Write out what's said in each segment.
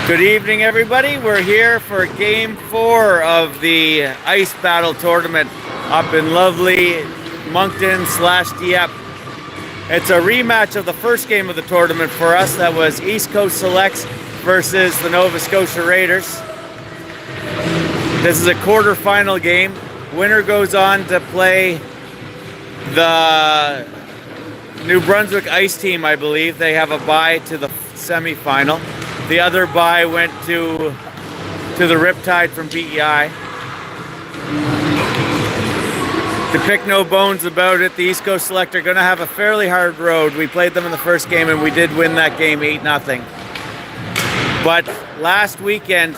Good evening, everybody. We're here for Game 4 of the Ice Battle Tournament up in lovely Moncton/Dieppe. It's a rematch of the first game of the tournament for us. That was East Coast Selects versus the Nova Scotia Raiders. This is a quarterfinal game. Winner goes on to play the New Brunswick Ice team, I believe. They have a bye to the semifinal. The other bye went to the Riptide from BEI. To pick no bones about it, the East Coast Select are going to have a fairly hard road. We played them in the first game and we did win that game 8-0. But last weekend,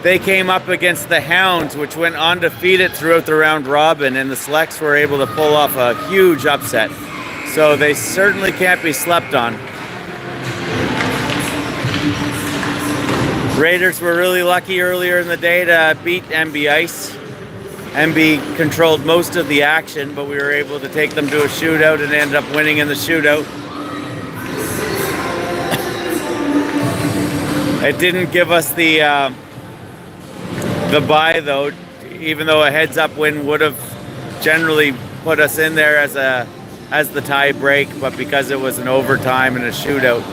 they came up against the Hounds, which went undefeated throughout the round robin, and the Selects were able to pull off a huge upset. So they certainly can't be slept on. Raiders were really lucky earlier in the day to beat MB Ice. MB controlled most of the action, but we were able to take them to a shootout and ended up winning in the shootout. It didn't give us the bye though, even though a heads-up win would have generally put us in there as the tie break, but because it was an overtime and a shootout,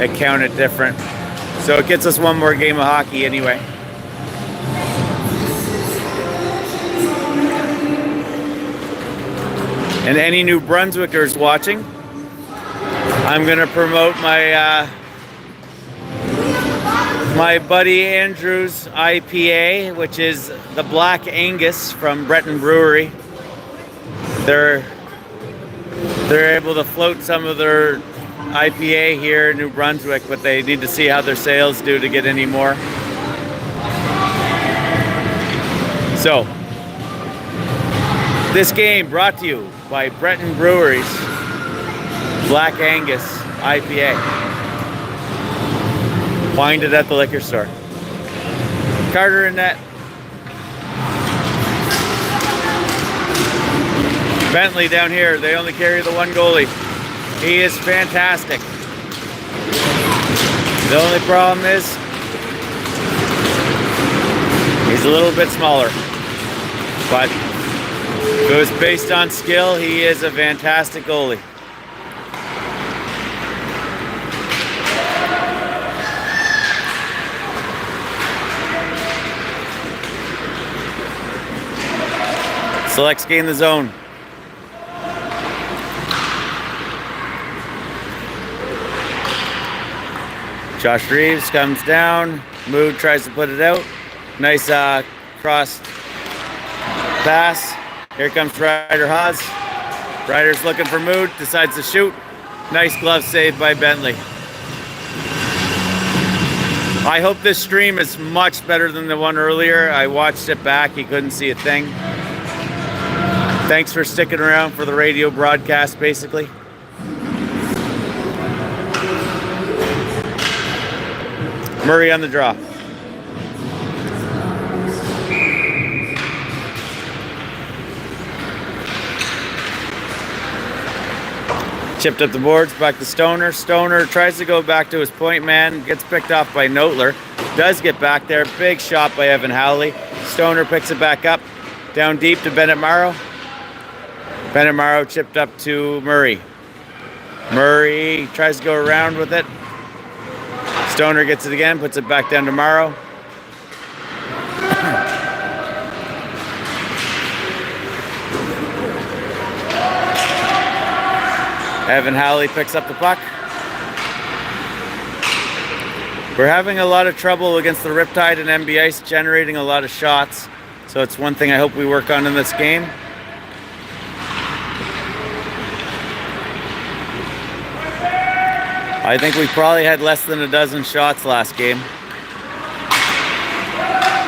it counted different. So it gets us one more game of hockey anyway. And any New Brunswickers watching, I'm gonna promote my my buddy Andrew's IPA, which is the Black Angus from Breton Brewery. They're able to float some of their IPA here in New Brunswick, but they need to see how their sales do to get any more. So, this game brought to you by Breton Brewery's Black Angus IPA. Find it at the liquor store. Carter and net. Bentley down here, they only carry the one goalie. He is fantastic. The only problem is he's a little bit smaller. But if it was based on skill, he is a fantastic goalie. Selects gain the zone. Josh Reeves comes down. Mood tries to put it out. Nice cross pass. Here comes Ryder Haas. Ryder's looking for Mood. Decides to shoot. Nice glove save by Bentley. I hope this stream is much better than the one earlier. I watched it back. You couldn't see a thing. Thanks for sticking around for the radio broadcast, basically. Murray on the draw. Chipped up the boards, back to Stoner. Stoner tries to go back to his point man, gets picked off by Notler. Does get back there, big shot by Evan Howley. Stoner picks it back up, down deep to Bennett Morrow. Bennett Morrow chipped up to Murray. Murray tries to go around with it. Stoner gets it again, puts it back down to Morrow. Evan Howley picks up the puck. We're having a lot of trouble against the Riptide and MB Ice, generating a lot of shots. So it's one thing I hope we work on in this game. I think we probably had less than a dozen shots last game.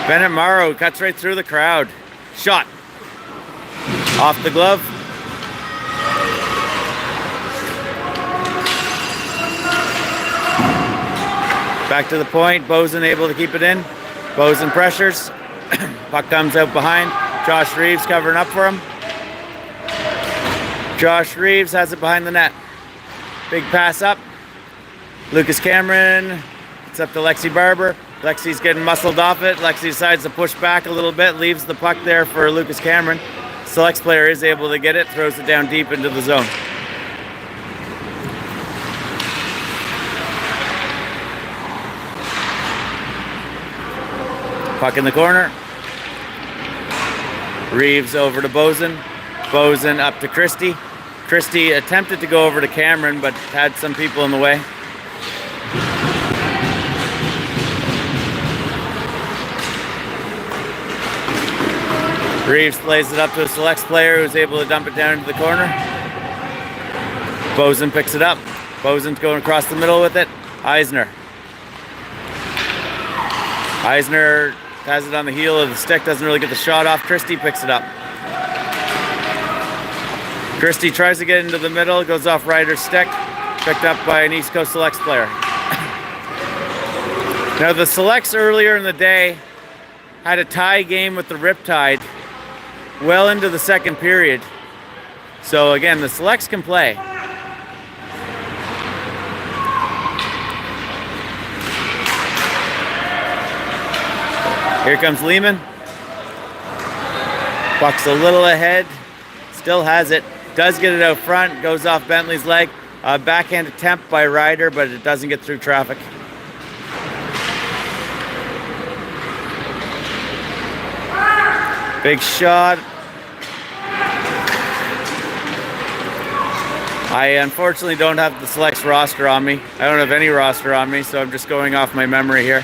Bennett Morrow cuts right through the crowd. Shot. Off the glove. Back to the point. Bozen able to keep it in. Bozen pressures. Puck comes out behind. Josh Reeves covering up for him. Josh Reeves has it behind the net. Big pass up. Lucas Cameron It's up to Lexi Barber. Lexi's getting muscled off it. Lexi decides to push back a little bit, leaves the puck there for Lucas Cameron. Selects player is able to get it, throws it down deep into the zone. Puck in the corner. Reeves over to Bozen. Bozen up to Christie. Christie attempted to go over to Cameron, but had some people in the way. Reeves plays it up to a Selects player who's able to dump it down into the corner. Bozen picks it up. Bozen's going across the middle with it. Eisner. Eisner has it on the heel of the stick, doesn't really get the shot off. Christie picks it up. Christie tries to get into the middle, goes off Ryder's stick, picked up by an East Coast Selects player. Now the Selects earlier in the day had a tie game with the Riptide well into the second period. So again, the Selects can play. Here comes Lehman. Puck's a little ahead. Still has it. Does get it out front. Goes off Bentley's leg. Backhand attempt by Ryder, but it doesn't get through traffic. Big shot. I unfortunately don't have the Selects roster on me. I don't have any roster on me, so I'm just going off my memory here.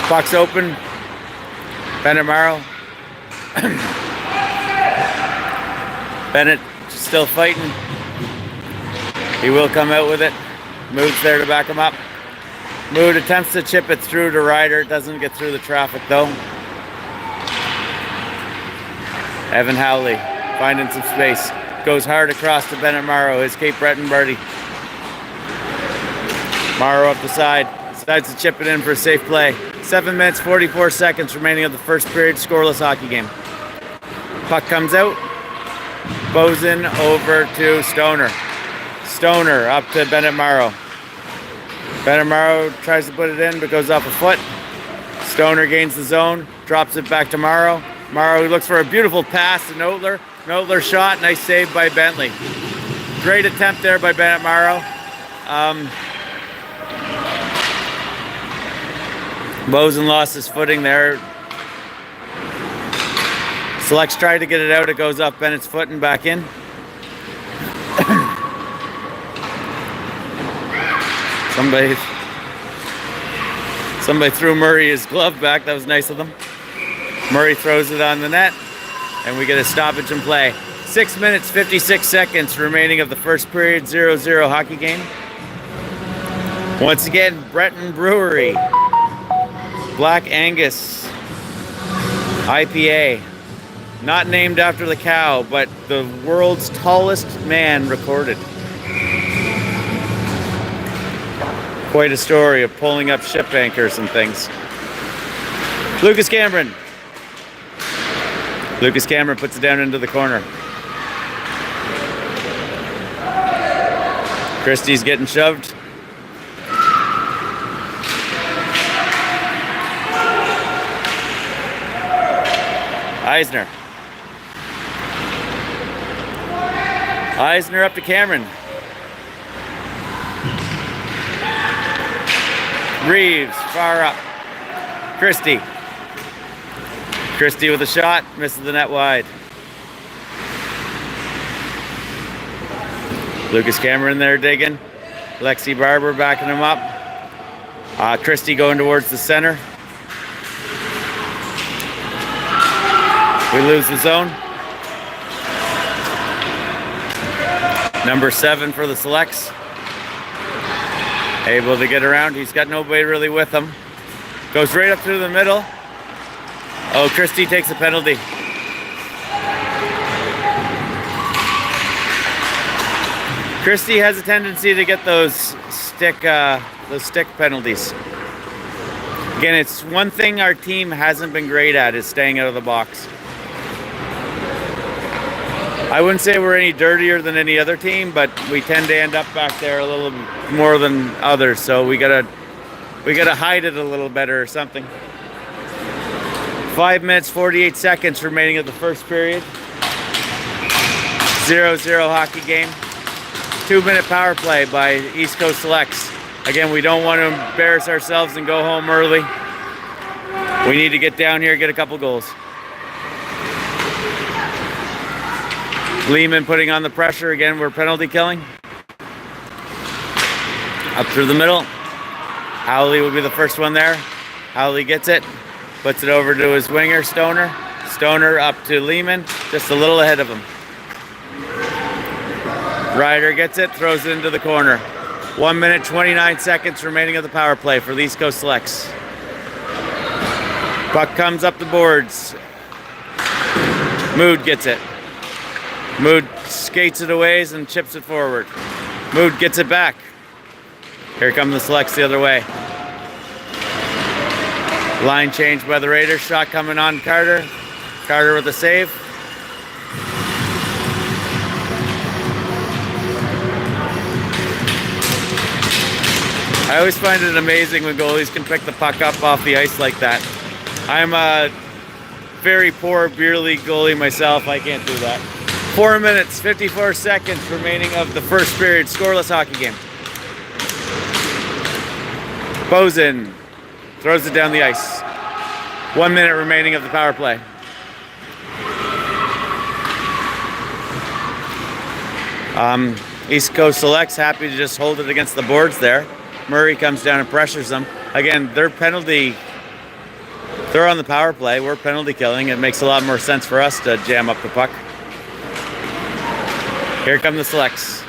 Puck's open. Bennett Morrow. Bennett still fighting. He will come out with it. Mood's there to back him up. Mood attempts to chip it through to Ryder. Doesn't get through the traffic though. Evan Howley finding some space. Goes hard across to Bennett Morrow, his Cape Breton birdie. Morrow up the side. Decides to chip it in for a safe play. 7 minutes, 44 seconds remaining of the first period. Scoreless hockey game. Puck comes out. Bozen over to Stoner. Stoner up to Bennett Morrow. Bennett Morrow tries to put it in, but goes off a foot. Stoner gains the zone, drops it back to Morrow. Morrow looks for a beautiful pass to Notler. Notler shot, nice save by Bentley. Great attempt there by Bennett Morrow. Bozen lost his footing there. Selects tried to get it out. It goes off Bennett's foot and back in. Somebody threw Murray his glove back. That was nice of them. Murray throws it on the net, and we get a stoppage in play. 6 minutes, 56 seconds remaining of the first period. 0-0 hockey game. Once again, Breton Brewery. Black Angus IPA. Not named after the cow, but the world's tallest man recorded. Quite a story of pulling up ship anchors and things. Lucas Cameron. Lucas Cameron puts it down into the corner. Christie's getting shoved. Eisner. Eisner up to Cameron. Reeves, far up. Christie. Christie with a shot, misses the net wide. Lucas Cameron there digging. Lexi Barber backing him up. Christie going towards the center. We lose the zone. Number 7 for the Selects. Able to get around. He's got nobody really with him. Goes right up through the middle. Oh, Christie takes a penalty. Christie has a tendency to get those stick penalties. Again, it's one thing our team hasn't been great at is staying out of the box. I wouldn't say we're any dirtier than any other team, but we tend to end up back there a little more than others. So we gotta We gotta hide it a little better or something. 5 minutes, 48 seconds remaining of the first period. 0-0 hockey game. 2-minute power play by East Coast Selects. Again, we don't want to embarrass ourselves and go home early. We need to get down here, get a couple goals. Lehman putting on the pressure. Again, we're penalty killing. Up through the middle. Howley will be the first one there. Howley gets it. Puts it over to his winger, Stoner. Stoner up to Lehman, just a little ahead of him. Ryder gets it, throws it into the corner. 1 minute, 29 seconds remaining of the power play for the East Coast Selects. Puck comes up the boards. Mood gets it. Mood skates it away and chips it forward. Mood gets it back. Here come the Selects the other way. Line change by the Raiders. Shot coming on Carter. Carter with a save. I always find it amazing when goalies can pick the puck up off the ice like that. I'm a very poor beer league goalie myself. I can't do that. 4 minutes, 54 seconds remaining of the first period. Scoreless hockey game. Bozen throws it down the ice. 1 minute remaining of the power play. East Coast Selects happy to just hold it against the boards there. Murray comes down and pressures them. Again, they're on the power play. We're penalty killing. It makes a lot more sense for us to jam up the puck. Here come the Selects.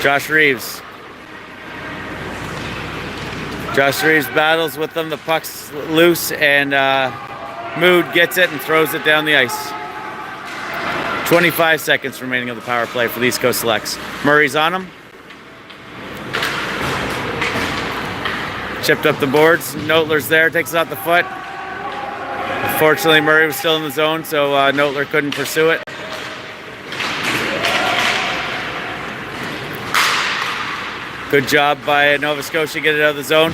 Josh Reeves. Josh Reeves battles with them. The puck's loose and Mood gets it and throws it down the ice. 25 seconds remaining of the power play for the East Coast Selects. Murray's on him. Chipped up the boards. Notler's there, takes it off the foot. Unfortunately, Murray was still in the zone, so Notler couldn't pursue it. Good job by Nova Scotia, get it out of the zone.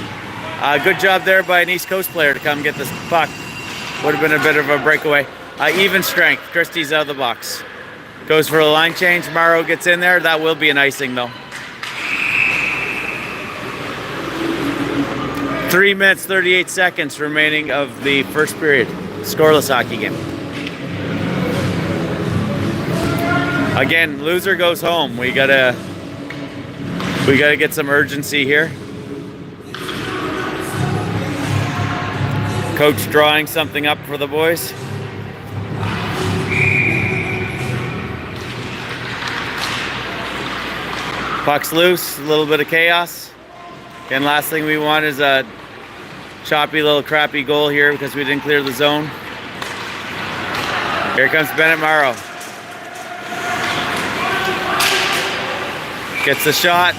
Good job there by an East Coast player to come get this puck. Would have been a bit of a breakaway. Even strength. Christie's out of the box. Goes for a line change. Morrow gets in there. That will be an icing though. 3 minutes, 38 seconds remaining of the first period. Scoreless hockey game. Again, loser goes home. We gotta get some urgency here. Coach drawing something up for the boys. Puck's loose, a little bit of chaos. Again, last thing we want is a choppy little crappy goal here because we didn't clear the zone. Here comes Bennett Morrow. Gets the shot.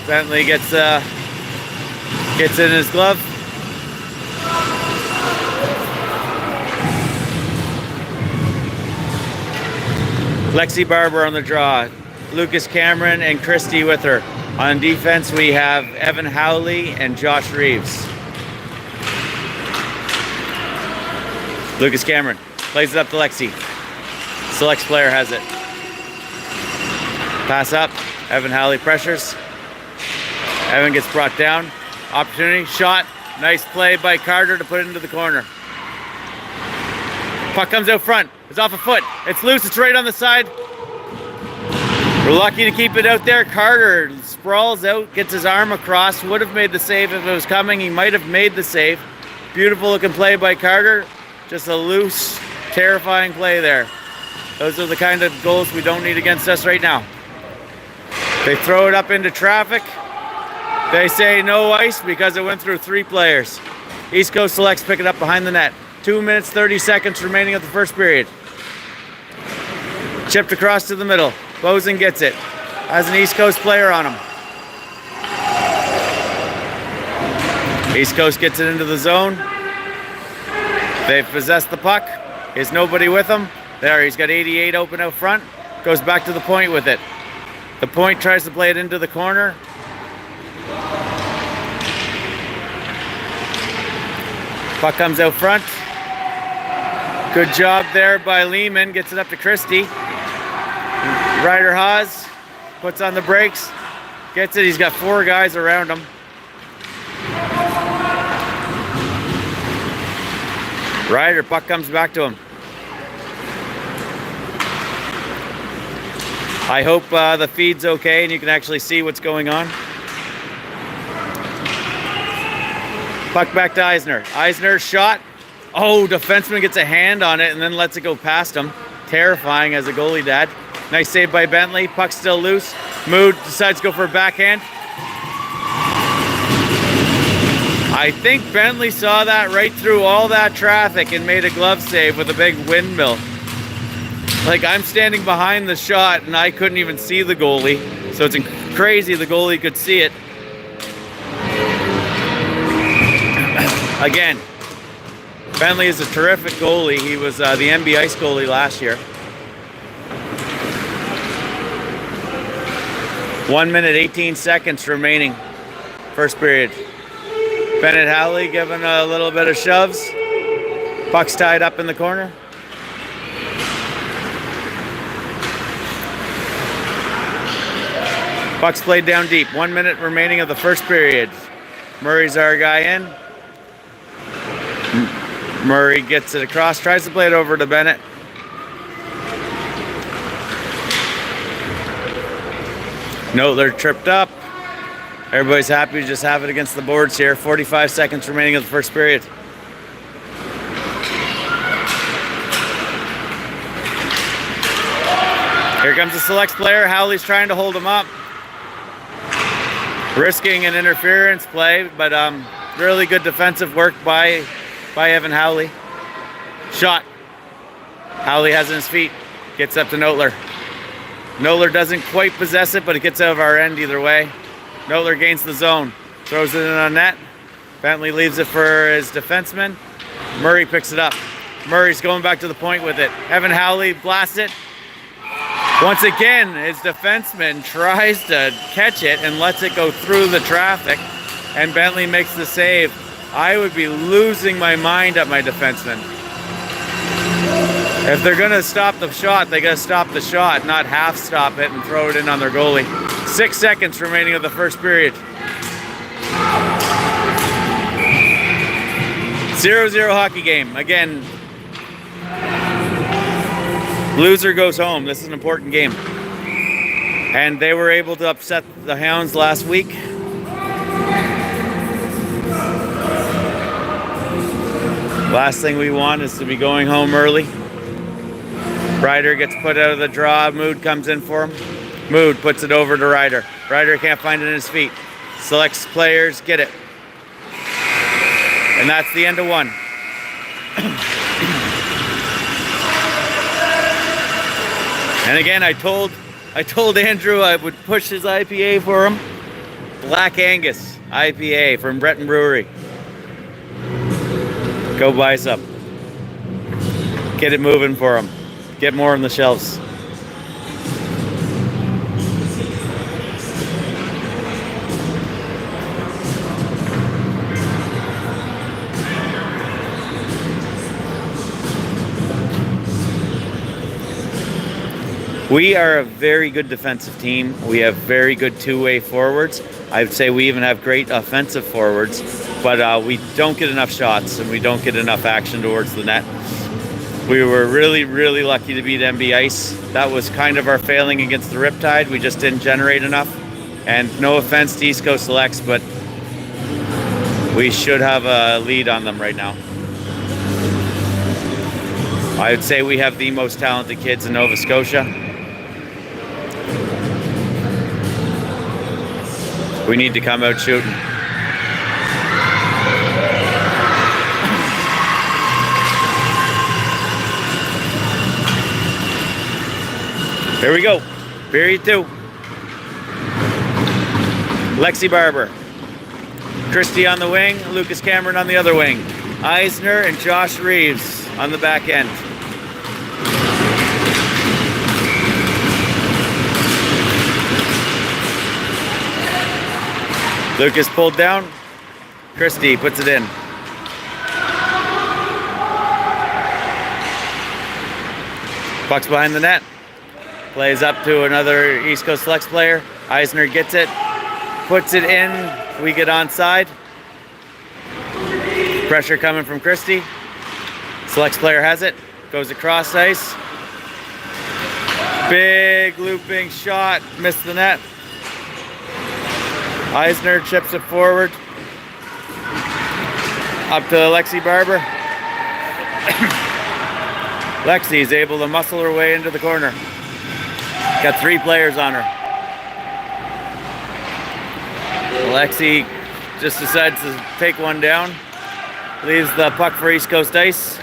Bentley gets in his glove. Lexi Barber on the draw. Lucas Cameron and Christie with her. On defense, we have Evan Howley and Josh Reeves. Lucas Cameron plays it up to Lexi. Selects player has it. Pass up. Evan Howley pressures. Evan gets brought down. Opportunity. Shot. Nice play by Carter to put it into the corner. Puck comes out front. It's off a foot. It's loose. It's right on the side. We're lucky to keep it out there. Carter sprawls out, gets his arm across. Would have made the save if it was coming. He might have made the save. Beautiful looking play by Carter. Just a loose, terrifying play there. Those are the kind of goals we don't need against us right now. They throw it up into traffic. They say no ice because it went through 3 players. East Coast Selects pick it up behind the net. 2 minutes, 30 seconds remaining of the first period. Chipped across to the middle. Bozen gets it. Has an East Coast player on him. East Coast gets it into the zone. They've possessed the puck. There's nobody with him. There, he's got 88 open out front. Goes back to the point with it. The point tries to play it into the corner. Puck comes out front. Good job there by Lehman. Gets it up to Christie. Ryder Haas puts on the brakes. Gets it. He's got 4 guys around him. Ryder, puck comes back to him. I hope the feed's okay and you can actually see what's going on. Puck back to Eisner. Eisner shot. Oh, defenseman gets a hand on it and then lets it go past him. Terrifying as a goalie dad. Nice save by Bentley. Puck's still loose. Mood decides to go for a backhand. I think Bentley saw that right through all that traffic and made a glove save with a big windmill. Like, I'm standing behind the shot and I couldn't even see the goalie. So it's crazy the goalie could see it. Again, Bentley is a terrific goalie. He was the NB Ice goalie last year. 1 minute, 18 seconds remaining. First period. Bennett Howley giving a little bit of shoves. Puck's tied up in the corner. Puck's played down deep. 1 minute remaining of the first period. Murray's our guy in. Murray gets it across, tries to play it over to Bennett. Noetler tripped up. Everybody's happy to just have it against the boards here. 45 seconds remaining of the first period. Here comes the Selects player. Howley's trying to hold him up. Risking an interference play, but really good defensive work by Evan Howley. Shot. Howley has it in his feet. Gets up to Noetler. Noetler doesn't quite possess it, but it gets out of our end either way. Noetler gains the zone. Throws it in on net. Bentley leaves it for his defenseman. Murray picks it up. Murray's going back to the point with it. Evan Howley blasts it. Once again, his defenseman tries to catch it and lets it go through the traffic, and Bentley makes the save. I would be losing my mind at my defenseman. If they're going to stop the shot, they got to stop the shot, not half stop it and throw it in on their goalie. 6 seconds remaining of the first period. 0-0 hockey game. Again, loser goes home. This is an important game. And they were able to upset the Hounds last week. Last thing we want is to be going home early. Ryder gets put out of the draw. Mood comes in for him. Mood puts it over to Ryder. Ryder can't find it in his feet. Selects players, get it. And that's the end of one. And again, I told Andrew I would push his IPA for him. Black Angus IPA from Breton Brewery. Go buy some. Get it moving for him. Get more on the shelves. We are a very good defensive team. We have very good two-way forwards. I would say we even have great offensive forwards, but we don't get enough shots and we don't get enough action towards the net. We were really, really lucky to beat NB Ice. That was kind of our failing against the Riptide. We just didn't generate enough. And no offense to East Coast Selects, but we should have a lead on them right now. I would say we have the most talented kids in Nova Scotia. We need to come out shooting. Here we go. Period 2. Lexi Barber. Christie on the wing. Lucas Cameron on the other wing. Eisner and Josh Reeves on the back end. Lucas pulled down. Christie puts it in. Puck's behind the net. Plays up to another East Coast Selects player. Eisner gets it, puts it in. We get onside. Pressure coming from Christie. Selects player has it. Goes across ice. Big looping shot. Missed the net. Eisner chips it forward. Up to Lexi Barber. Lexi is able to muscle her way into the corner. Got 3 players on her. Lexi just decides to take one down. Leaves the puck for East Coast ice.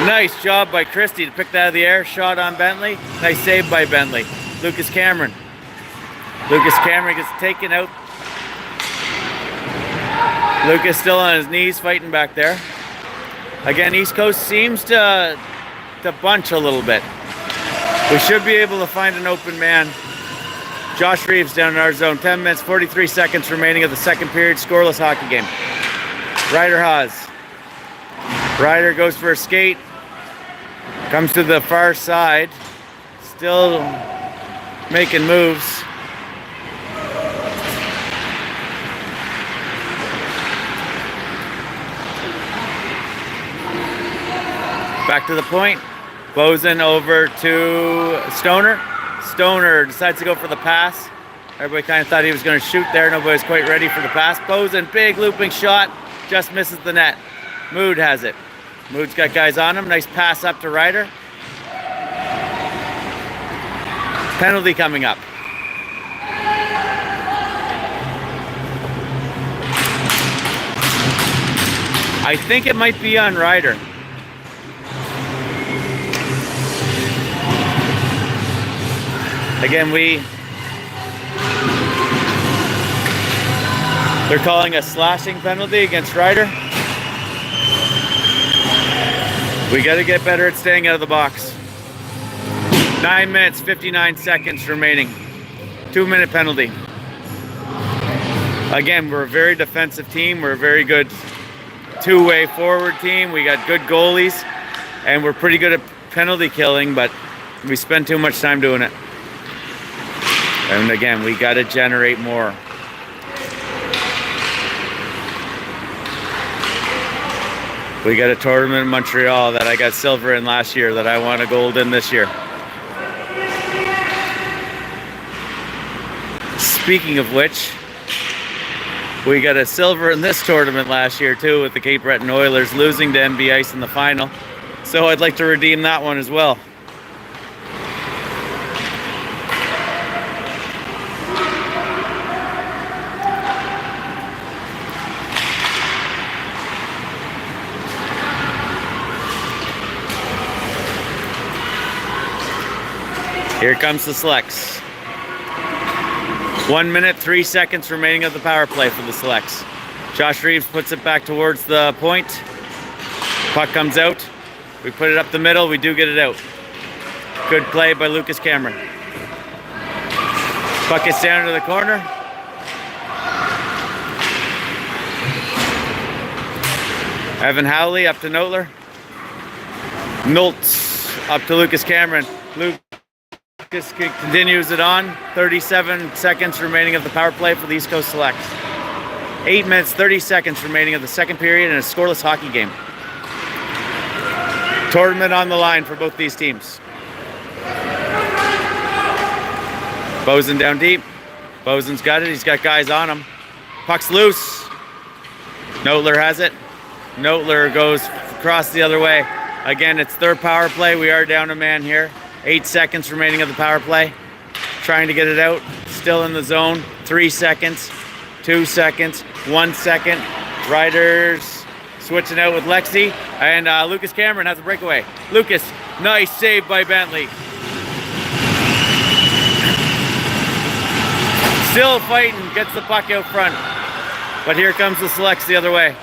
Nice job by Christie to pick that out of the air. Shot on Bentley. Nice save by Bentley. Lucas Cameron. Lucas Cameron gets taken out. Lucas still on his knees fighting back there. Again, East Coast seems to bunch a little bit. We should be able to find an open man. Josh Reeves down in our zone. 10 minutes, 43 seconds remaining of the second period. Scoreless hockey game. Ryder Haas. Ryder goes for a skate. Comes to the far side. Still making moves. Back to the point. Bozen over to Stoner. Stoner decides to go for the pass. Everybody kind of thought he was going to shoot there. Nobody was quite ready for the pass. Bozen, big looping shot. Just misses the net. Mood has it. Mood's got guys on him. Nice pass up to Ryder. Penalty coming up. I think it might be on Ryder. Again, they're calling a slashing penalty against Ryder. We got to get better at staying out of the box. 9 minutes, 59 seconds remaining. 2-minute penalty. Again, we're a very defensive team. We're a very good two-way forward team. We got good goalies, and we're pretty good at penalty killing, but we spend too much time doing it. And again, we got to generate more. We got a tournament in Montreal that I got silver in last year that I want a gold in this year. Speaking of which, we got a silver in this tournament last year too with the Cape Breton Oilers losing to NB Ice in the final. So I'd like to redeem that one as well. Here comes the Selects. 1 minute, 3 seconds remaining of the power play for the Selects. Josh Reeves puts it back towards the point. Puck comes out. We put it up the middle. We do get it out. Good play by Lucas Cameron. Puck gets down to the corner. Evan Howley up to Noltler. Noltz up to Lucas Cameron. Lucas continues it on. 37 seconds remaining of the power play for the East Coast Selects. 8 minutes, 30 seconds remaining of the second period in a scoreless hockey game. Tournament on the line for both these teams. Bozen down deep. Bozen's got it. He's got guys on him. Puck's loose. Notler has it. Notler goes across the other way. Again, it's their power play. We are down a man here. 8 seconds remaining of the power play. Trying to get it out. Still in the zone. 3 seconds. 2 seconds. 1 second. Riders switching out with Lexi. And Lucas Cameron has a breakaway. Lucas, nice save by Bentley. Still fighting. Gets the puck out front. But here comes the Selects the other way.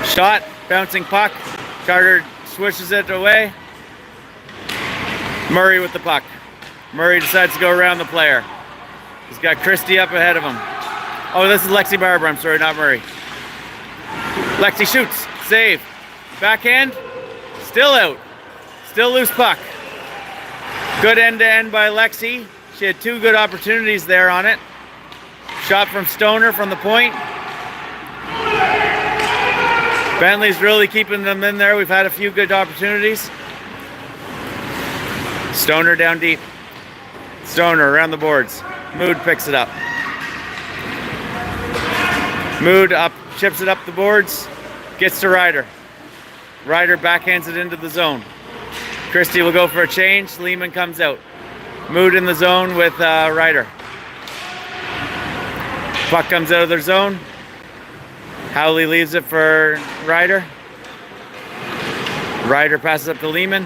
Shot. Bouncing puck. Carter swishes it away. Murray with the puck. Murray decides to go around the player. He's got Christie up ahead of him. Oh, this is Lexi Barber. I'm sorry, not Murray. Lexi shoots. Save. backhand, still out. Still loose puck. Good end-to-end by Lexi. She had 2 good opportunities there on it. Shot from Stoner from the point. Bentley's really keeping them in there. We've had a few good opportunities. Stoner down deep. Stoner around the boards. Mood picks it up. Mood up, chips it up the boards. Gets to Ryder. Ryder backhands it into the zone. Christie will go for a change. Lehman comes out. Mood in the zone with Ryder. Puck comes out of their zone. Howley leaves it for Ryder. Ryder passes up to Lehman.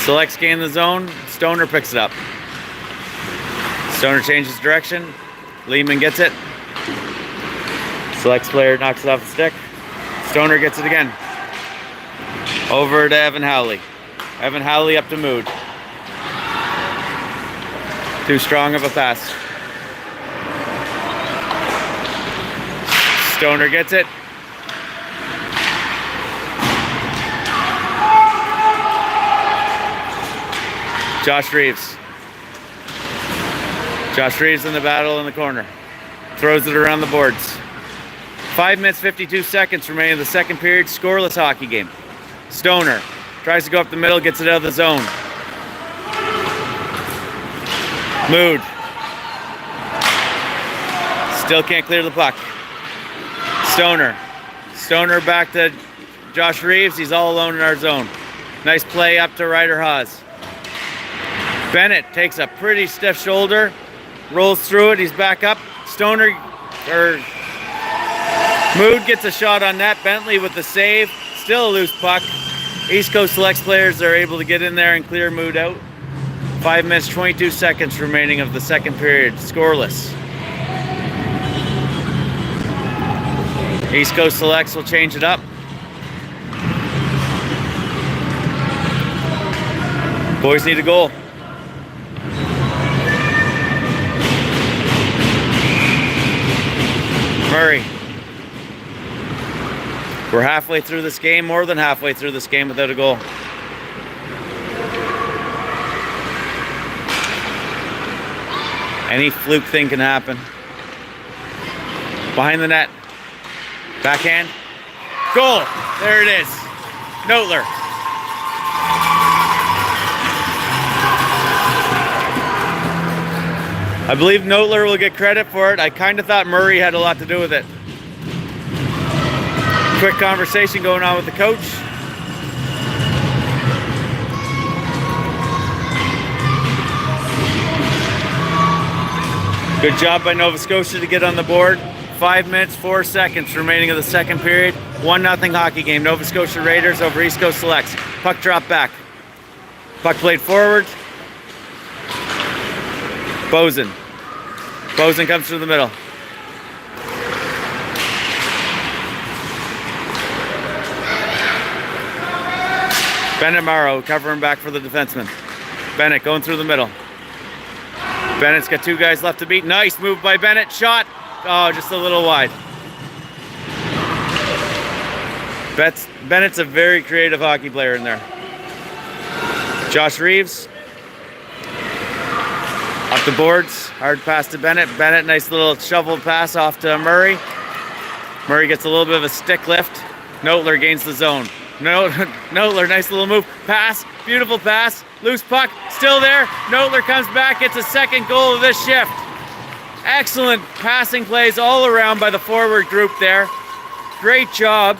Selects gain the zone. Stoner picks it up. Stoner changes direction. Lehman gets it. Selects player knocks it off the stick. Stoner gets it again. Over to Evan Howley. Evan Howley up to Mood. Too strong of a pass. Stoner gets it. Josh Reeves. Josh Reeves in the battle in the corner. Throws it around the boards. 5 minutes, 52 seconds remaining in the second period. Scoreless hockey game. Stoner tries to go up the middle, gets it out of the zone. Mood. Still can't clear the puck. Stoner. Stoner back to Josh Reeves. He's all alone in our zone. Nice play up to Ryder Haas. Bennett takes a pretty stiff shoulder. Rolls through it. He's back up. Stoner, Mood gets a shot on net. Bentley with the save. Still a loose puck. East Coast Selects players are able to get in there and clear Mood out. 5 minutes, 22 seconds remaining of the second period. Scoreless. East Coast Selects will change it up. Boys need a goal. Murray. We're halfway through this game, more than halfway through this game without a goal. Any fluke thing can happen. Behind the net. Backhand. Goal. There it is. Noetler. I believe Noetler will get credit for it. I kind of thought Murray had a lot to do with it. Quick conversation going on with the coach. Good job by Nova Scotia to get on the board. 5 minutes, 4 seconds remaining of the second period. 1-0 hockey game. Nova Scotia Raiders over East Coast Selects. Puck drop back. Puck played forward. Bozen. Bozen comes through the middle. Bennett Morrow covering back for the defenseman. Bennett going through the middle. Bennett's got 2 guys left to beat. Nice move by Bennett. Shot. Oh, just a little wide. Bennett's a very creative hockey player in there. Josh Reeves. Up the boards. Hard pass to Bennett. Bennett, nice little shovel pass off to Murray. Murray gets a little bit of a stick lift. Noetler gains the zone. Noetler, nice little move. Pass, beautiful pass. Loose puck, still there. Noetler comes back, gets a second goal of this shift. Excellent passing plays all around by the forward group there. Great job.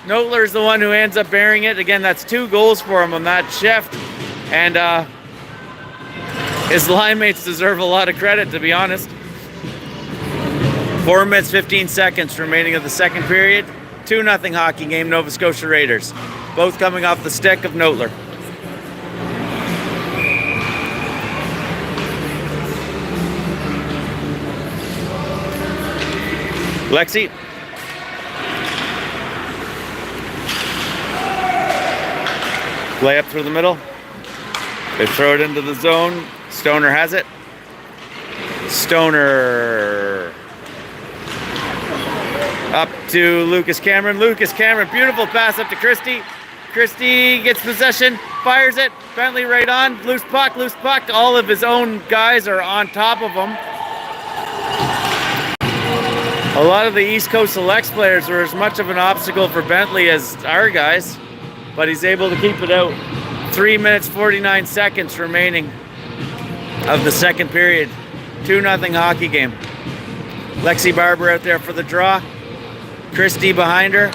Noetler is the one who ends up bearing it. Again, that's 2 goals for him on that shift. And his line mates deserve a lot of credit, to be honest. 4 minutes, 15 seconds remaining of the second period. 2-0 hockey game, Nova Scotia Raiders. Both coming off the stick of Noetler. Lexi. Play up through the middle. They throw it into the zone. Stoner has it. Stoner Up to Lucas Cameron. Lucas Cameron, beautiful pass up to Christie. Christie gets possession, fires it. Bentley right on. Loose puck, loose puck. All of his own guys are on top of him. A lot of the East Coast Selects players were as much of an obstacle for Bentley as our guys, but he's able to keep it out. 3 minutes, 49 seconds remaining of the second period. 2-0 hockey game. Lexi Barber out there for the draw. Christie behind her.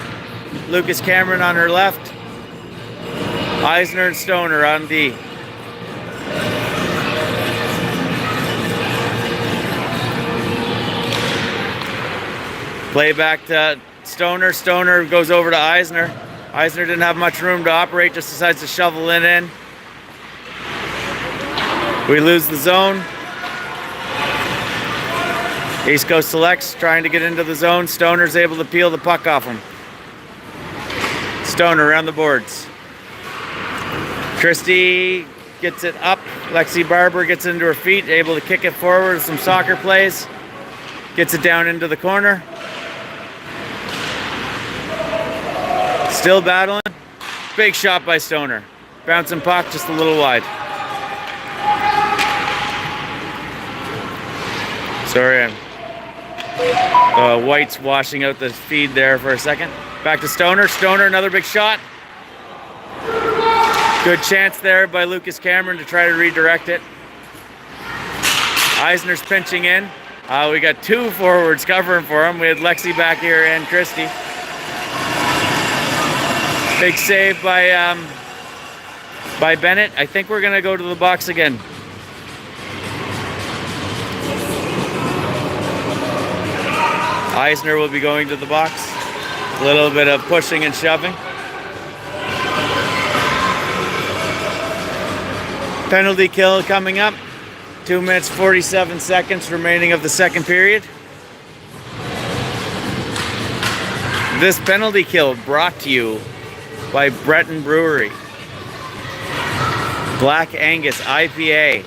Lucas Cameron on her left. Eisner and Stoner on D. Play back to Stoner. Stoner goes over to Eisner. Eisner didn't have much room to operate, just decides to shovel it in. We lose the zone. East Coast Selects trying to get into the zone. Stoner's able to peel the puck off him. Stoner around the boards. Christie gets it up. Lexi Barber gets into her feet, able to kick it forward with some soccer plays. Gets it down into the corner. Still battling. Big shot by Stoner. Bouncing puck just a little wide. Sorry, White's washing out the feed there for a second. Back to Stoner. Stoner, another big shot. Good chance there by Lucas Cameron to try to redirect it. Eisner's pinching in. We got two forwards covering for him. We had Lexi back here and Christie. Big save by Bennett. I think we're gonna go to the box again. Eisner will be going to the box. A little bit of pushing and shoving. Penalty kill coming up. 2 minutes, 47 seconds remaining of the second period. This penalty kill brought to you by Breton Brewery. Black Angus IPA.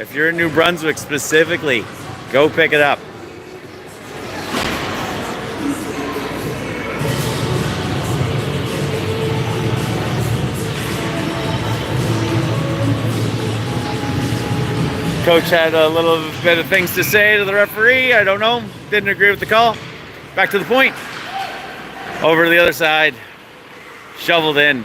If you're in New Brunswick specifically, go pick it up. Coach had a little bit of things to say to the referee. I don't know. Didn't agree with the call. Back to the point. Over to the other side. Shoveled in.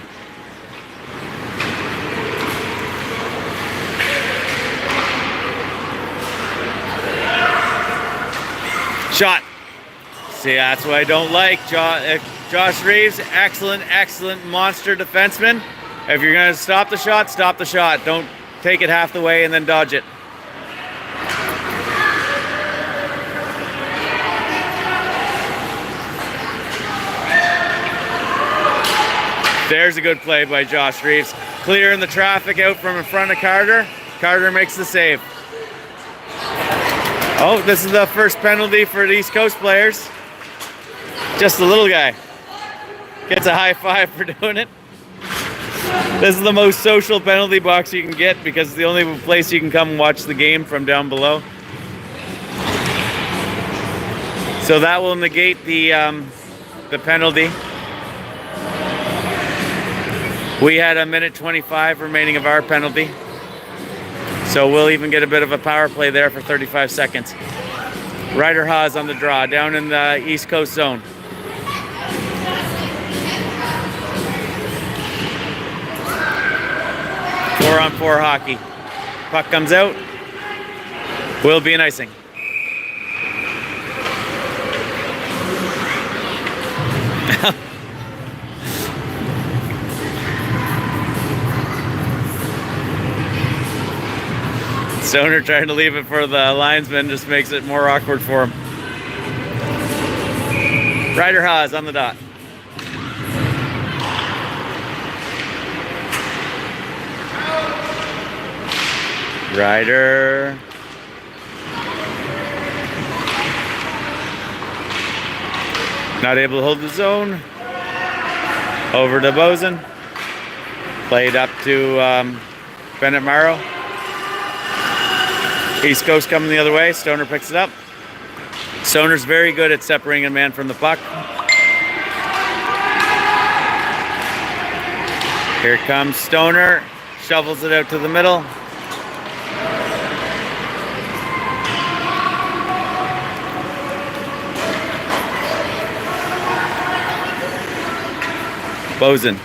Shot. See, that's what I don't like. Josh Reeves, excellent monster defenseman. If you're going to stop the shot, stop the shot. Don't take it half the way and then dodge it. There's a good play by Josh Reeves. Clearing the traffic out from in front of Carter. Carter makes the save. Oh, this is the first penalty for the East Coast players. Just a little guy. Gets a high five for doing it. This is the most social penalty box you can get because it's the only place you can come and watch the game from down below. So that will negate the penalty. We had 1:25 remaining of our penalty. So we'll even get a bit of a power play there for 35 seconds. Ryder Haas on the draw, down in the East Coast zone. Four-on-four hockey. Puck comes out. Will be an icing. Stoner trying to leave it for the linesman just makes it more awkward for him. Ryder Haas on the dot. Ryder. Not able to hold the zone. Over to Bozen. Played up to Bennett Morrow. East Coast coming the other way. Stoner picks it up. Stoner's very good at separating a man from the puck. Here comes Stoner, shovels it out to the middle. Bozen.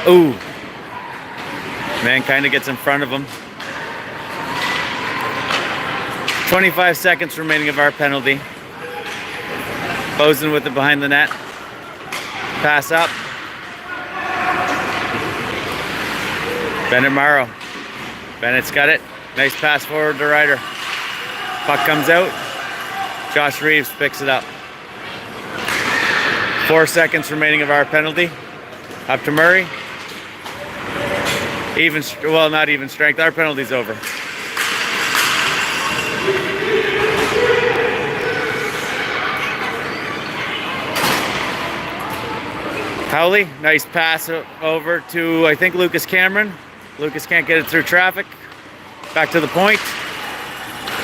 Ooh. Man kind of gets in front of him. 25 seconds remaining of our penalty. Bozen with it behind the net. Pass up. Bennett Morrow. Bennett's got it. Nice pass forward to Ryder. Puck comes out. Josh Reeves picks it up. 4 seconds remaining of our penalty. Up to Murray. Even, well, not even strength. Our penalty's over. Howley, nice pass over to, I think, Lucas Cameron. Lucas can't get it through traffic. Back to the point.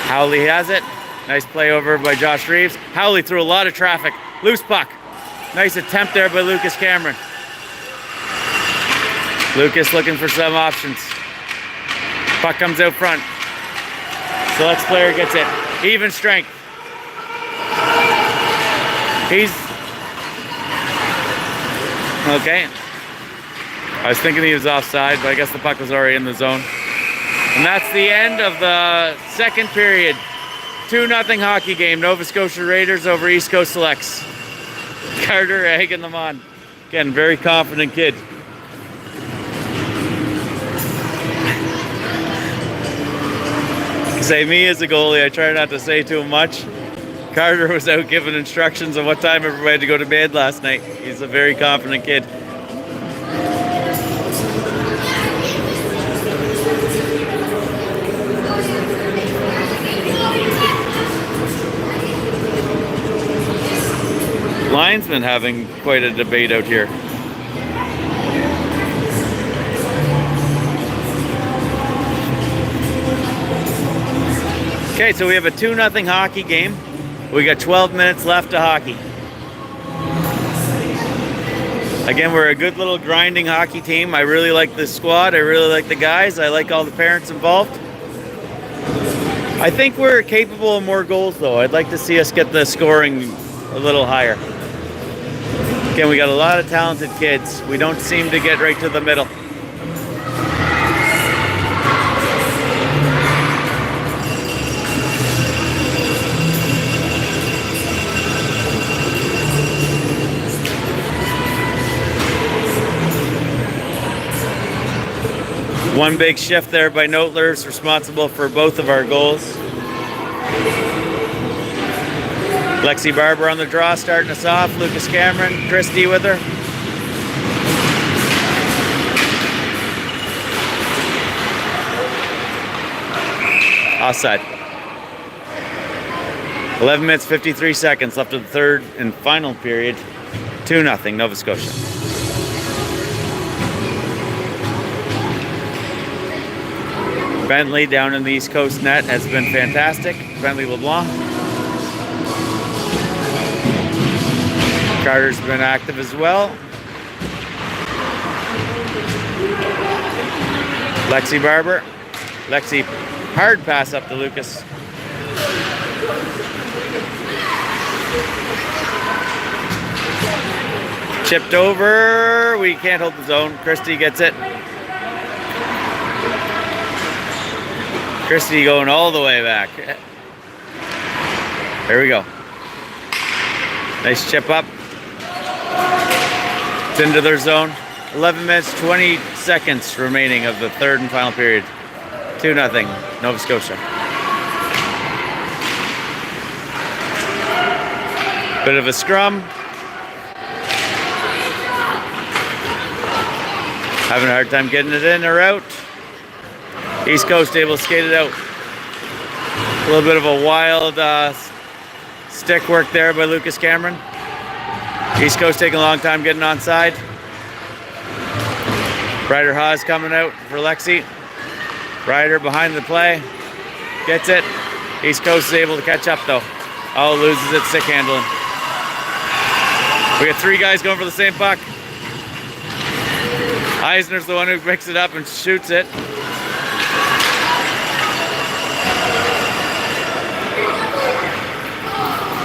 Howley has it. Nice play over by Josh Reeves. Howley through a lot of traffic. Loose puck. Nice attempt there by Lucas Cameron. Lucas looking for some options. Puck comes out front. Selects player gets it. Even strength. He's... okay. I was thinking he was offside, but I guess the puck was already in the zone. And that's the end of the second period. 2-0 hockey game. Nova Scotia Raiders over East Coast Selects. Carter egging them on. Again, very confident kid. Say me as a goalie, I try not to say too much. Carter was out giving instructions on what time everybody had to go to bed last night. He's a very confident kid. Linesman having quite a debate out here. Okay, so we have a 2-0 hockey game. We got 12 minutes left of hockey. Again, we're a good little grinding hockey team. I really like this squad. I really like the guys. I like all the parents involved. I think we're capable of more goals, though. I'd like to see us get the scoring a little higher. Again, we got a lot of talented kids. We don't seem to get right to the middle. One big shift there by Notlers, responsible for both of our goals. Lexi Barber on the draw, starting us off. Lucas Cameron, Christie with her. Offside. 11 minutes, 53 seconds left of the third and final period. 2-0 Nova Scotia. Bentley down in the East Coast net has been fantastic. Bentley LeBlanc. Carter's been active as well. Lexi Barber. Lexi, hard pass up to Lucas. Chipped over. We can't hold the zone. Christie gets it. Christie going all the way back. There we go. Nice chip up. It's into their zone. 11 minutes, 20 seconds remaining of the third and final period. 2-0, Nova Scotia. Bit of a scrum. Having a hard time getting it in or out. East Coast able to skate it out. A little bit of a wild stick work there by Lucas Cameron. East Coast taking a long time getting onside. Ryder Haas coming out for Lexi. Ryder behind the play. Gets it. East Coast is able to catch up though. Oh, loses it, stick handling. We got 3 guys going for the same puck. Eisner's the one who picks it up and shoots it.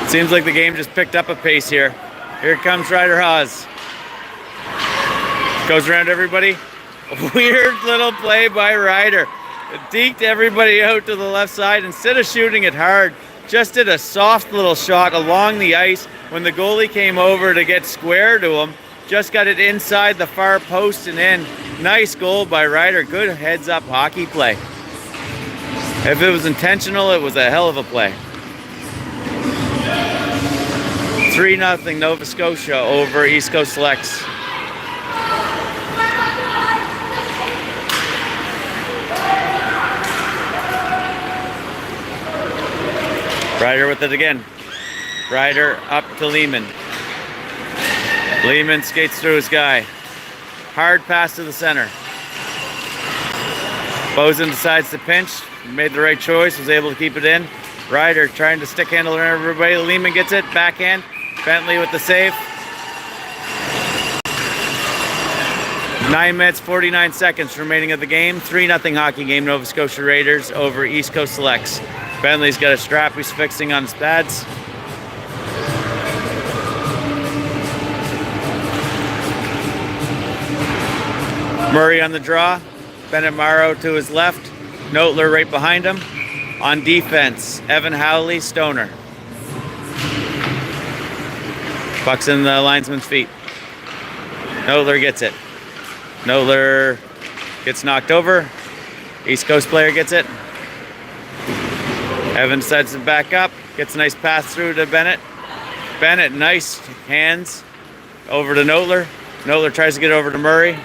Seems like the game just picked up a pace here. Here comes Ryder Haas. Goes around everybody. Weird little play by Ryder. It deked everybody out to the left side. Instead of shooting it hard, just did a soft little shot along the ice. When the goalie came over to get square to him, just got it inside the far post and in. Nice goal by Ryder. Good heads-up hockey play. If it was intentional, it was a hell of a play. 3-0 Nova Scotia over East Coast Selects. Ryder with it again. Ryder up to Lehman. Lehman skates through his guy. Hard pass to the center. Bozen decides to pinch. Made the right choice. Was able to keep it in. Ryder trying to stick handle everybody. Lehman gets it. Backhand. Bentley with the save. 9 minutes, 49 seconds remaining of the game. 3-0 hockey game. Nova Scotia Raiders over East Coast Selects. Bentley's got a strap he's fixing on his pads. Murray on the draw. Bennett Morrow to his left. Notler right behind him. On defense, Evan Howley, Stoner. Puck's in the linesman's feet. Notler gets it. Notler gets knocked over. East Coast player gets it. Evan decides to back up. Gets a nice pass through to Bennett. Bennett, nice hands. Over to Notler. Notler tries to get over to Murray.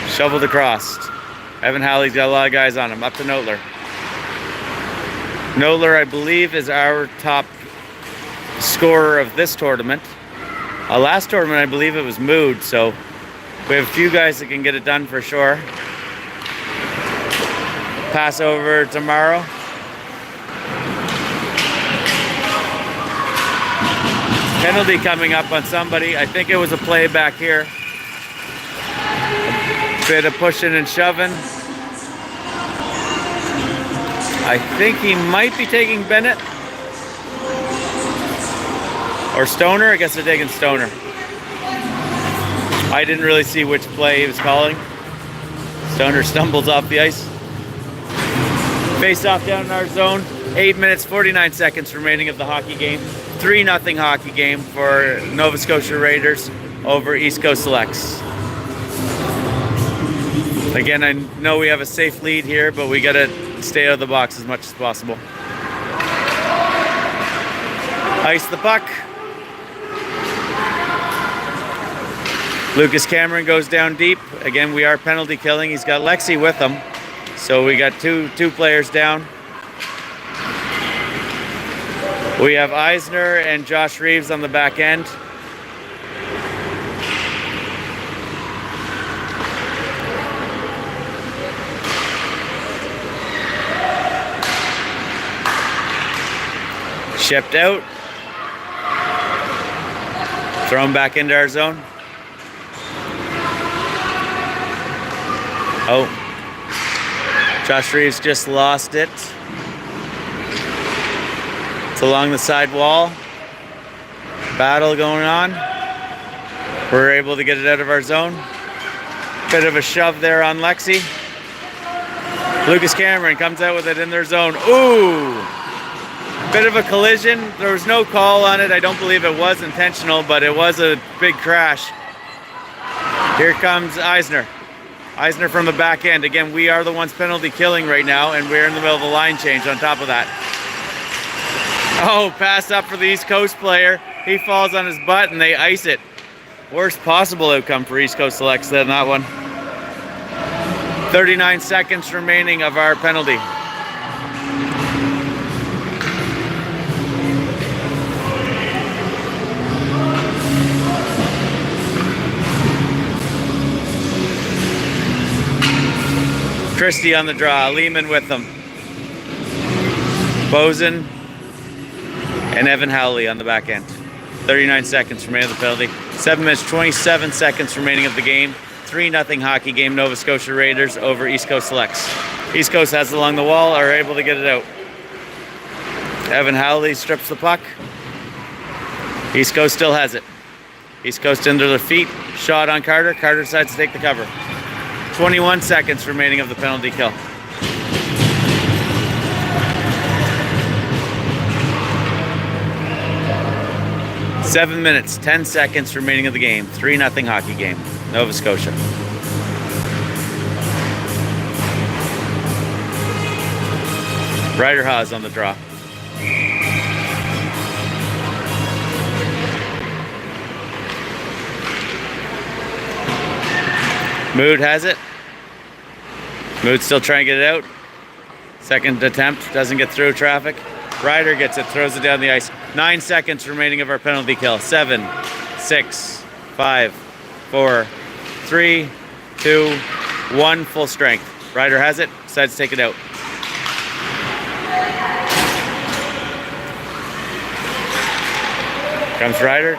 Shoveled across. Evan Howley's got a lot of guys on him. Up to Notler. Notler, I believe, is our top scorer of this tournament. Last tournament, I believe it was Mood, so we have a few guys that can get it done for sure. Pass over to Morrow. Penalty coming up on somebody. I think it was a play back here. Bit of pushing and shoving. I think he might be taking Bennett. Or Stoner. I guess they're taking Stoner. I didn't really see which play he was calling. Stoner stumbles off the ice. Face off down in our zone. 8 minutes, 49 seconds remaining of the hockey game. 3-0 hockey game for Nova Scotia Raiders over East Coast Selects. Again, I know we have a safe lead here, but we got to stay out of the box as much as possible. Ice the puck. Lucas Cameron goes down deep. Again, we are penalty killing. He's got Lexi with him. So we got two players down. We have Eisner and Josh Reeves on the back end. Shipped out. Thrown back into our zone. Oh. Josh Reeves just lost it. It's along the side wall. Battle going on. We're able to get it out of our zone. Bit of a shove there on Lexi. Lucas Cameron comes out with it in their zone. Ooh! Bit of a collision. There was no call on it. I don't believe it was intentional, but it was a big crash. Here comes Eisner. Eisner from the back end. Again, we are the ones penalty killing right now, and we're in the middle of a line change on top of that. Oh, pass up for the East Coast player. He falls on his butt, and they ice it. Worst possible outcome for East Coast Selects than that one. 39 seconds remaining of our penalty. Christie on the draw. Lehman with them. Bozen and Evan Howley on the back end. 39 seconds remaining of the penalty. 7 minutes, 27 seconds remaining of the game. 3-0 hockey game. Nova Scotia Raiders over East Coast Selects. East Coast has it along the wall, are able to get it out. Evan Howley strips the puck. East Coast still has it. East Coast into their feet. Shot on Carter. Carter decides to take the cover. 21 seconds remaining of the penalty kill. Seven minutes, 10 seconds remaining of the game. 3-0 hockey game. Nova Scotia. Ryder Haas on the draw. Mood has it. Mood still trying to get it out. Second attempt, doesn't get through traffic. Ryder gets it, throws it down the ice. 9 seconds remaining of our penalty kill. 7, 6, 5, 4, 3, 2, 1, full strength. Ryder has it, decides to take it out. Comes Ryder,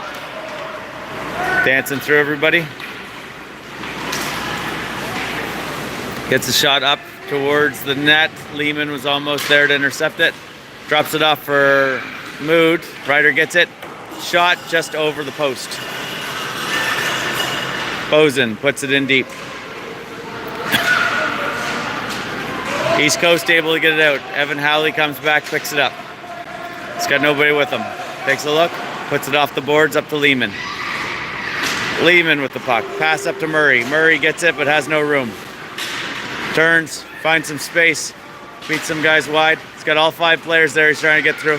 dancing through everybody. Gets a shot up towards the net. Lehman was almost there to intercept it. Drops it off for Mood. Ryder gets it. Shot just over the post. Bozen puts it in deep. East Coast able to get it out. Evan Howley comes back, picks it up. He's got nobody with him. Takes a look, puts it off the boards, up to Lehman. Lehman with the puck. Pass up to Murray. Murray gets it, but has no room. Turns, finds some space, beats some guys wide. He's got all 5 players there he's trying to get through.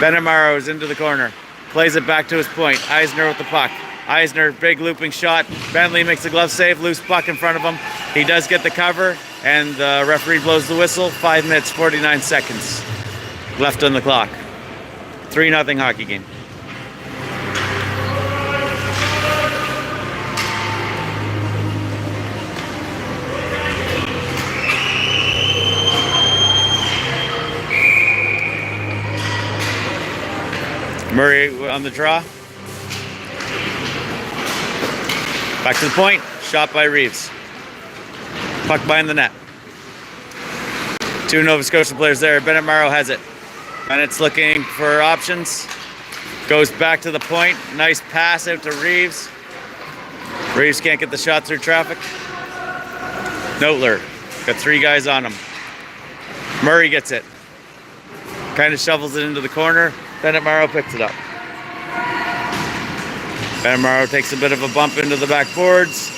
Benamaro is into the corner. Plays it back to his point. Eisner with the puck. Eisner, big looping shot. Bentley makes a glove save, loose puck in front of him. He does get the cover, and the referee blows the whistle. 5 minutes, 49 seconds left on the clock. 3-0 hockey game. Murray on the draw. Back to the point. Shot by Reeves. Puck behind the net. 2 Nova Scotia players there. Bennett Morrow has it. Bennett's looking for options. Goes back to the point. Nice pass out to Reeves. Reeves can't get the shot through traffic. Notler. Got 3 guys on him. Murray gets it. Kind of shovels it into the corner. Bennett Morrow picks it up. Bennett Morrow takes a bit of a bump into the back boards.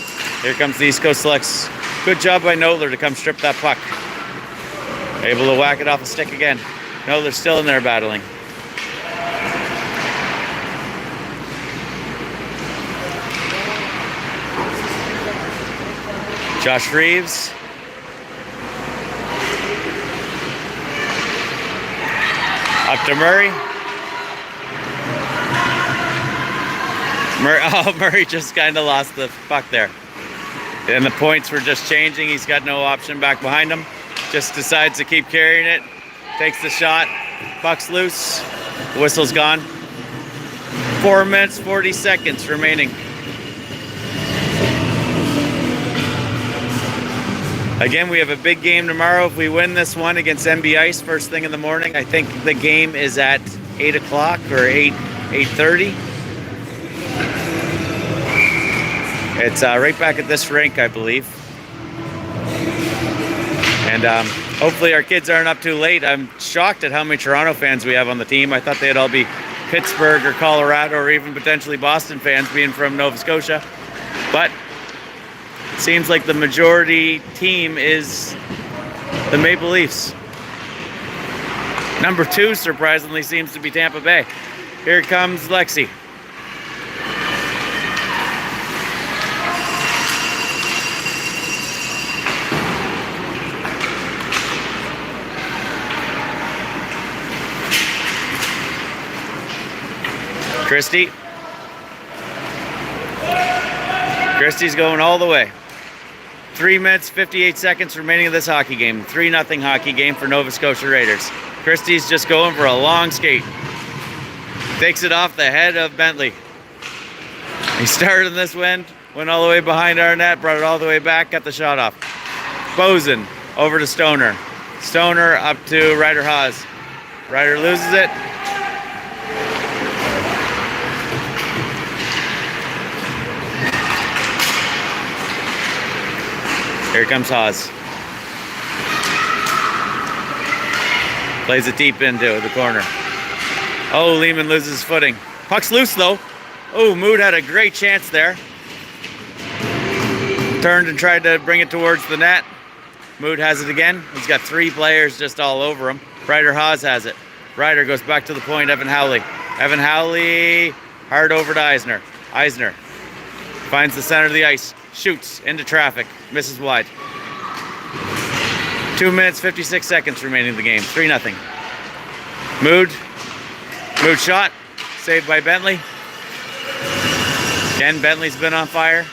Here comes the East Coast Selects. Good job by Notler to come strip that puck. Able to whack it off a stick again. Notler's still in there battling. Josh Reeves. Up to Murray. Murray just kind of lost the puck there. And the points were just changing. He's got no option back behind him. Just decides to keep carrying it. Takes the shot. Puck's loose. The whistle's gone. 4 minutes, 40 seconds remaining. Again, we have a big game tomorrow. If we win this one against MB Ice first thing in the morning, I think the game is at 8 o'clock or 8:30. It's right back at this rink, I believe. And hopefully our kids aren't up too late. I'm shocked at how many Toronto fans we have on the team. I thought they'd all be Pittsburgh or Colorado or even potentially Boston fans, being from Nova Scotia. But it seems like the majority team is the Maple Leafs. Number 2, surprisingly, seems to be Tampa Bay. Here comes Lexi. Christie. Christie's going all the way. 3 minutes, 58 seconds remaining of this hockey game. 3-0 hockey game for Nova Scotia Raiders. Christie's just going for a long skate. Takes it off the head of Bentley. He started in this wind, went all the way behind our net, brought it all the way back, got the shot off. Bozen over to Stoner. Stoner up to Ryder Haas. Ryder loses it. Here comes Haas. Plays it deep into the corner. Oh, Lehman loses his footing. Puck's loose though. Oh, Mood had a great chance there. Turned and tried to bring it towards the net. Mood has it again. He's got 3 players just all over him. Ryder Haas has it. Ryder goes back to the point, Evan Howley. Evan Howley, hard over to Eisner. Eisner finds the center of the ice. Shoots into traffic. Misses wide. 2 minutes, 56 seconds remaining in the game. 3-0. Mood. Mood shot. Saved by Bentley. Again, Bentley's been on fire.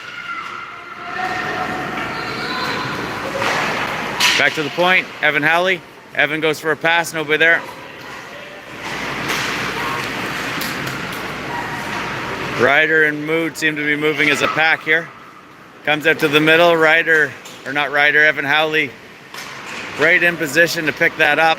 Back to the point. Evan Howley. Evan goes for a pass. Nobody there. Ryder and Mood seem to be moving as a pack here. Comes out to the middle. Ryder, or not Ryder, Evan Howley right in position to pick that up.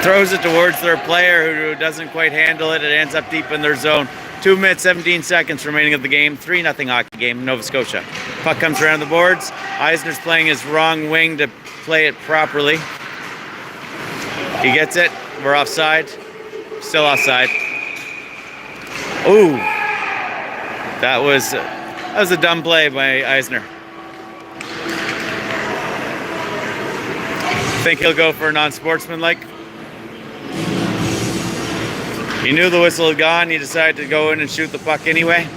Throws it towards their player who doesn't quite handle it. It ends up deep in their zone. 2 minutes, 17 seconds remaining of the game. 3-0 hockey game, Nova Scotia. Puck comes around the boards. Eisner's playing his wrong wing to play it properly. He gets it. We're offside. Still offside. Ooh. That was a dumb play by Eisner. Think he'll go for a non-sportsmanlike. He knew the whistle had gone. He decided to go in and shoot the puck anyway.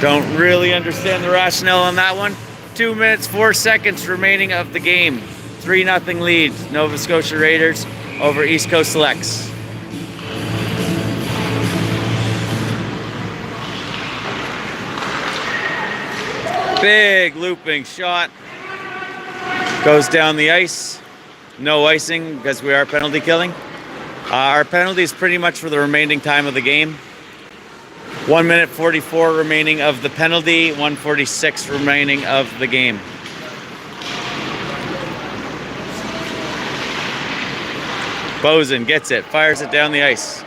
Don't really understand the rationale on that one. 2 minutes, 4 seconds remaining of the game. 3-0 lead, Nova Scotia Raiders over East Coast Selects. Big looping shot. Goes down the ice. No icing because we are penalty killing. Our penalty is pretty much for the remaining time of the game. 1 minute 44 remaining of the penalty, 1:46 remaining of the game. Bozen gets it, fires it down the ice.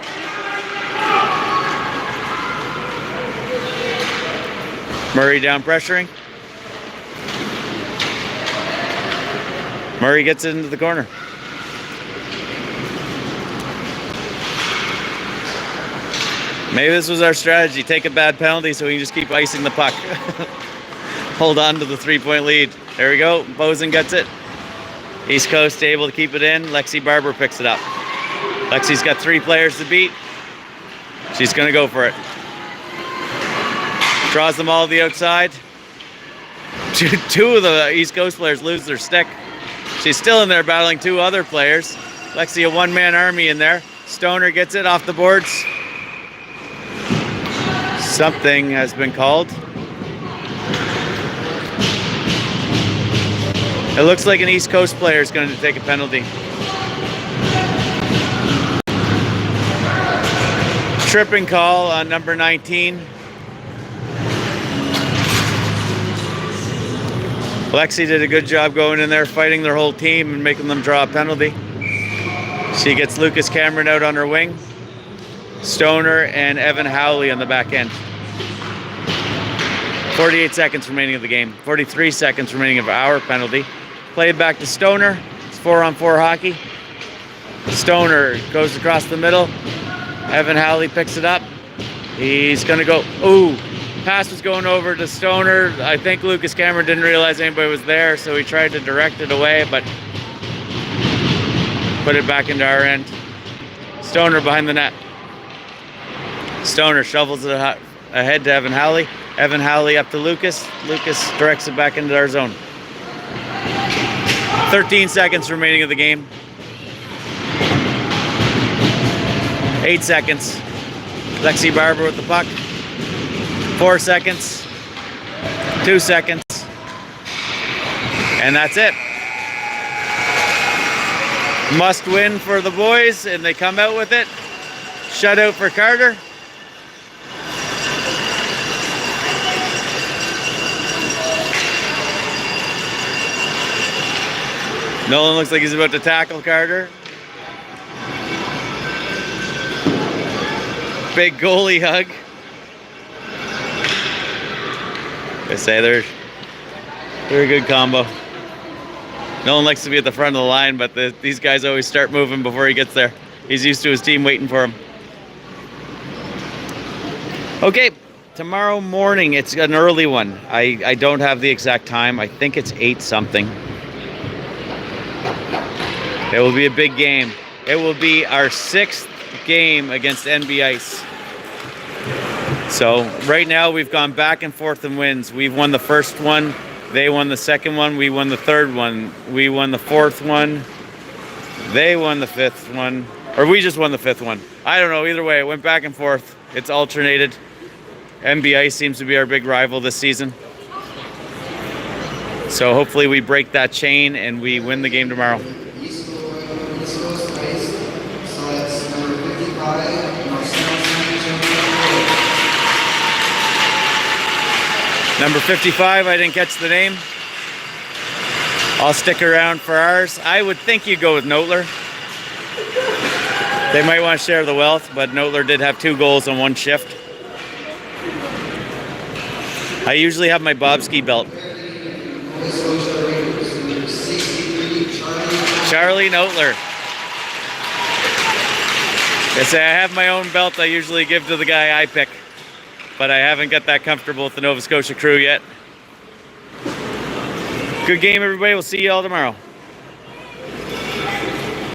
Murray down pressuring. Murray gets it into the corner. Maybe this was our strategy. Take a bad penalty so we can just keep icing the puck. Hold on to the 3-point lead. There we go. Bozen gets it. East Coast able to keep it in. Lexi Barber picks it up. Lexi's got 3 players to beat. She's going to go for it. Draws them all to the outside. Two of the East Coast players lose their stick. She's still in there battling 2 other players. Lexi, a one-man army in there. Stoner gets it off the boards. Something has been called. It looks like an East Coast player is going to take a penalty. Tripping call on number 19. Lexi did a good job going in there, fighting their whole team and making them draw a penalty. She gets Lucas Cameron out on her wing. Stoner and Evan Howley on the back end. 48 seconds remaining of the game. 43 seconds remaining of our penalty. Played back to Stoner. It's 4-on-4 hockey. Stoner goes across the middle. Evan Howley picks it up. He's going to go. Ooh. Pass was going over to Stoner. I think Lucas Cameron didn't realize anybody was there, so he tried to direct it away, but put it back into our end. Stoner behind the net. Stoner shovels it ahead to Evan Howley. Evan Howley up to Lucas. Lucas directs it back into our zone. 13 seconds remaining of the game. 8 seconds. Lexi Barber with the puck. 4 seconds, 2 seconds, and that's it. Must win for the boys, and they come out with it. Shutout for Carter. Nolan looks like he's about to tackle Carter. Big goalie hug. I say they're a good combo. Nolan likes to be at the front of the line, but these guys always start moving before he gets there. He's used to his team waiting for him. Okay, tomorrow morning, it's an early one. I don't have the exact time. I think it's 8 something. It will be a big game. It will be our 6th game against NB Ice. So right now we've gone back and forth in wins. We've won the first one. They won the second one. We won the third one. We won the fourth one. They won the fifth one. Or we just won the fifth one. I don't know. Either way, it went back and forth. It's alternated. NB Ice seems to be our big rival this season. So hopefully we break that chain and we win the game tomorrow. Number 55, I didn't catch the name. I'll stick around for ours. I would think you'd go with Notler. They might want to share the wealth, but Notler did have 2 goals on 1 shift. I usually have my Bobski belt. Charlie Notler. I say I have my own belt I usually give to the guy I pick, but I haven't got that comfortable with the Nova Scotia crew yet. Good game, everybody. We'll see you all tomorrow.